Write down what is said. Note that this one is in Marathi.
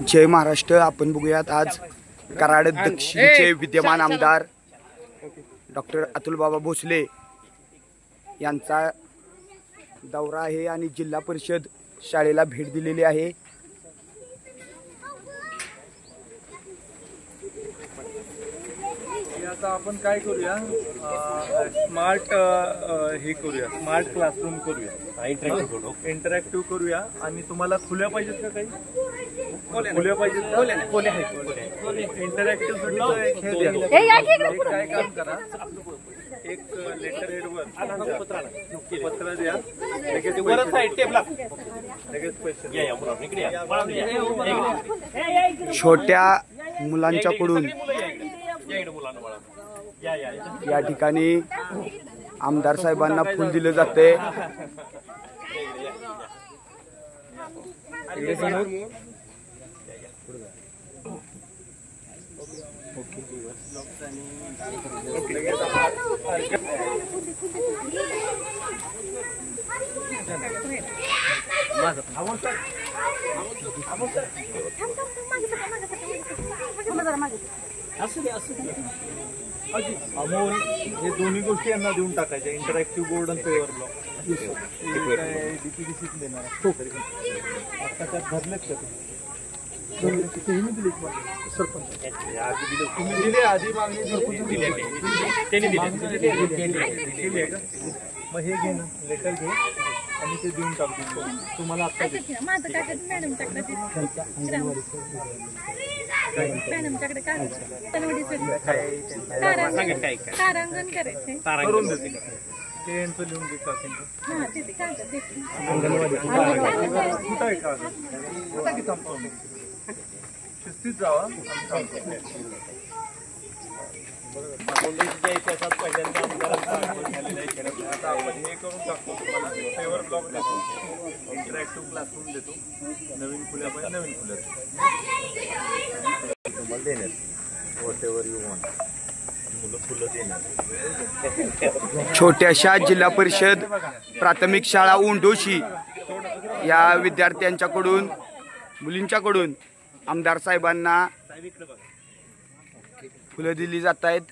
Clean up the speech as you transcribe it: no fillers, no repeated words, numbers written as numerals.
जय महाराष्ट्र। आपण बघूयात आज कराड दक्षिणचे विद्यमान आमदार डॉक्टर अतुल बाबा भोसले यांचा दौरा आहे आणि जिल्हा परिषद शाळेला भेट दिलेली आहे। आता आपण काय करूया, स्मार्ट हे करूया, स्मार्ट क्लासरूम करूया, इंटरॅक्टिव्ह करूया। आणि तुम्हाला खुल्या पाहिजेत का? काही खुल्या पाहिजेत का? इंटरॅक्टिव्ह साठी एक हे द्या, एक काय काम करा, एक लेटर हेडवर पत्र द्या, लगेच पैसे। छोट्या मुलांच्याकडून या ठिकाणी आमदार साहेबांना फुल दिले जाते। अमोल हे दोन्ही गोष्टी यांना देऊन टाकायच्या, इंटरॅक्टिव्ह बोर्ड आणि पेवर ब्लॉक डीपीडीसीत देणार। आता त्यात भरलेत का तुम्ही दिले आधी मागणी दिली का? मग हे घे ना, लेटर घे आणि ते देऊन टाकतो तुम्हाला। आता तारांगण करायचे करून देते का? ते यांचं लिहून देतात कुठं आहे का? कुठं की थांबतो शिस्तीत जावा। आता आपण हे करून टाकतो, तुम्हाला पेवर ब्लॉक देतो, इंटरॅक्टिव्ह क्लासरूम देतो, नवीन खुल्या पाहिजे नवीन खुल्या तुम्हाला देण्यात, व्हॉटएव्हर यू वॉन्ट, मुलं फुलं देणार। छोट्याशा जिल्हा परिषद प्राथमिक शाळा उंडोशी या विद्यार्थ्यांच्याकडून मुलींच्याकडून आमदार साहेबांना फुलं दिली जात आहेत।